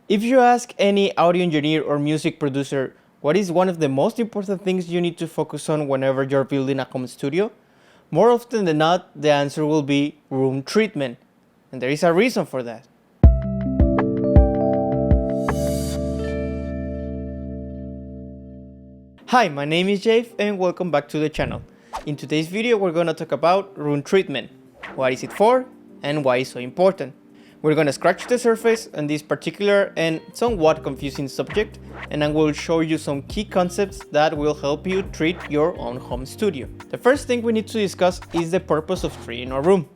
If you ask any audio engineer or music producer what is one of the most important things you need to focus on whenever you're building a home studio, more often than not, the answer will be room treatment. And there is a reason for that. Hi, my name is Jave and welcome back to the channel. In today's video we're going to talk about room treatment. What is it for and why it's so important? We're going to scratch the surface on this particular and somewhat confusing subject, and I will show you some key concepts that will help you treat your own home studio. The first thing we need to discuss is the purpose of treating a room,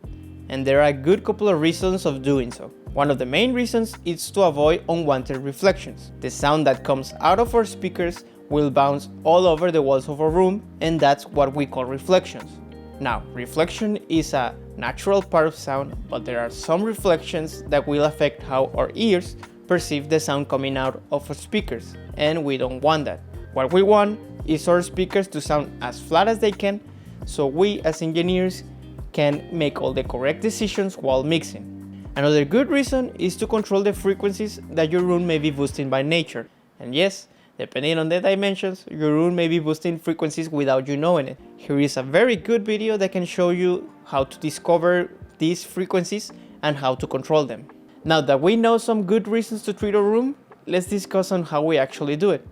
and there are a good couple of reasons of doing so. One of the main reasons is to avoid unwanted reflections. The sound that comes out of our speakers will bounce all over the walls of a room, and that's what we call reflections. Now, reflection is a natural part of sound, but there are some reflections that will affect how our ears perceive the sound coming out of our speakers, and we don't want that. What we want is our speakers to sound as flat as they can, so we as engineers can make all the correct decisions while mixing. Another good reason is to control the frequencies that your room may be boosting by nature. And yes, depending on the dimensions, your room may be boosting frequencies without you knowing it. Here is a very good video that can show you how to discover these frequencies and how to control them. Now that we know some good reasons to treat a room, let's discuss on how we actually do it.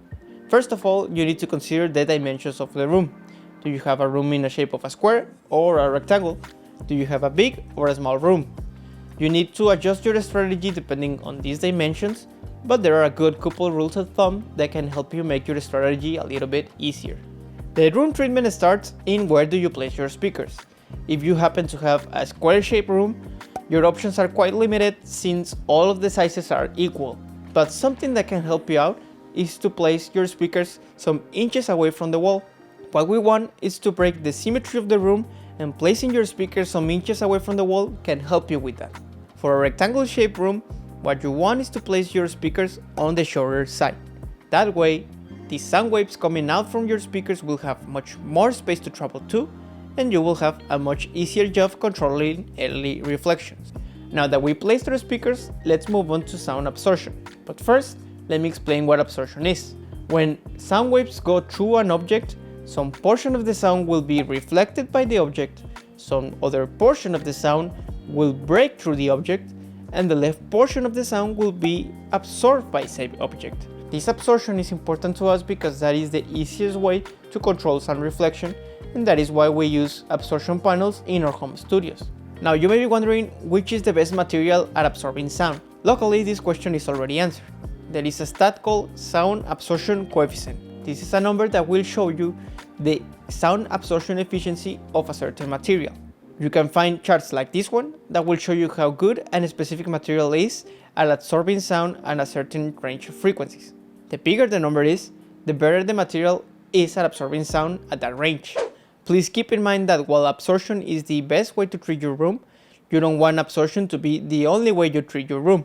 First of all, you need to consider the dimensions of the room. Do you have a room in the shape of a square or a rectangle? Do you have a big or a small room? You need to adjust your strategy depending on these dimensions, but there are a good couple rules of thumb that can help you make your strategy a little bit easier. The room treatment starts in where do you place your speakers. If you happen to have a square-shaped room, your options are quite limited since all of the sizes are equal. But something that can help you out is to place your speakers some inches away from the wall. What we want is to break the symmetry of the room, and placing your speakers some inches away from the wall can help you with that. For a rectangle-shaped room, what you want is to place your speakers on the shorter side. That way, the sound waves coming out from your speakers will have much more space to travel to, and you will have a much easier job controlling early reflections. Now that we placed our speakers, let's move on to sound absorption. But first, let me explain what absorption is. When sound waves go through an object, some portion of the sound will be reflected by the object, some other portion of the sound will break through the object, and the left portion of the sound will be absorbed by said object. This absorption is important to us because that is the easiest way to control sound reflection, and that is why we use absorption panels in our home studios. Now you may be wondering which is the best material at absorbing sound. Luckily, this question is already answered. There is a stat called sound absorption coefficient. This is a number that will show you the sound absorption efficiency of a certain material. You can find charts like this one that will show you how good a specific material is at absorbing sound at a certain range of frequencies. The bigger the number is, the better the material is at absorbing sound at that range. Please keep in mind that while absorption is the best way to treat your room, you don't want absorption to be the only way you treat your room.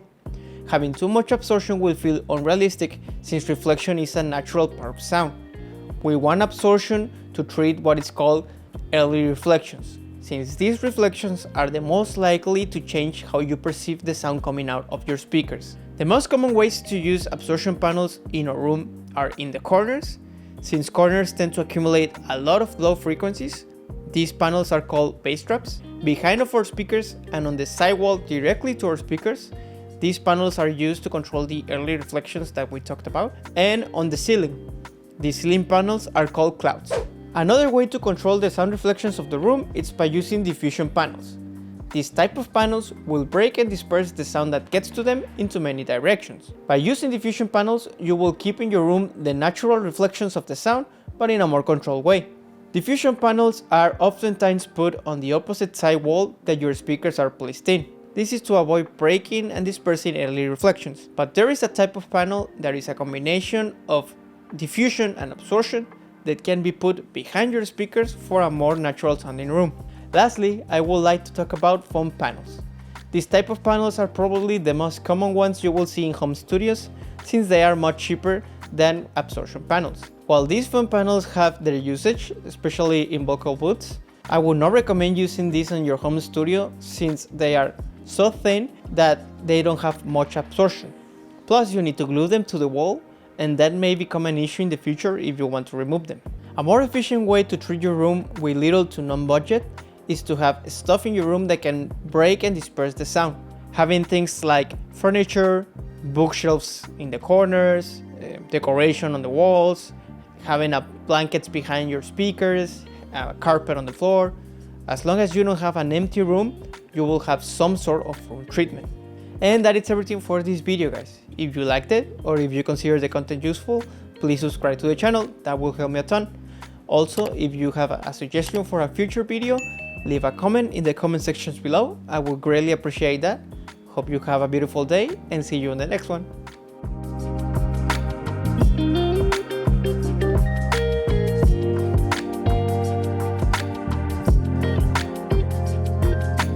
Having too much absorption will feel unrealistic since reflection is a natural part of sound. We want absorption to treat what is called early reflections, since these reflections are the most likely to change how you perceive the sound coming out of your speakers. The most common ways to use absorption panels in a room are in the corners. Since corners tend to accumulate a lot of low frequencies, these panels are called bass traps. Behind of our speakers and on the sidewall directly to our speakers, these panels are used to control the early reflections that we talked about. And on the ceiling, the ceiling panels are called clouds. Another way to control the sound reflections of the room is by using diffusion panels. This type of panels will break and disperse the sound that gets to them into many directions. By using diffusion panels, you will keep in your room the natural reflections of the sound, but in a more controlled way. Diffusion panels are oftentimes put on the opposite side wall that your speakers are placed in. This is to avoid breaking and dispersing early reflections. But there is a type of panel that is a combination of diffusion and absorption that can be put behind your speakers for a more natural sounding room. Lastly, I would like to talk about foam panels. These type of panels are probably the most common ones you will see in home studios, since they are much cheaper than absorption panels. While these foam panels have their usage, especially in vocal booths, I would not recommend using these in your home studio since they are so thin that they don't have much absorption. Plus, you need to glue them to the wall, and that may become an issue in the future if you want to remove them. A more efficient way to treat your room with little to no budget is to have stuff in your room that can break and disperse the sound. Having things like furniture, bookshelves in the corners, decoration on the walls, having blankets behind your speakers, a carpet on the floor. As long as you don't have an empty room, you will have some sort of room treatment. And that is everything for this video, guys. If you liked it or if you consider the content useful, please subscribe to the channel. That will help me a ton. Also, if you have a suggestion for a future video, leave a comment in the comment sections below. I would greatly appreciate that. Hope you have a beautiful day and see you on the next one.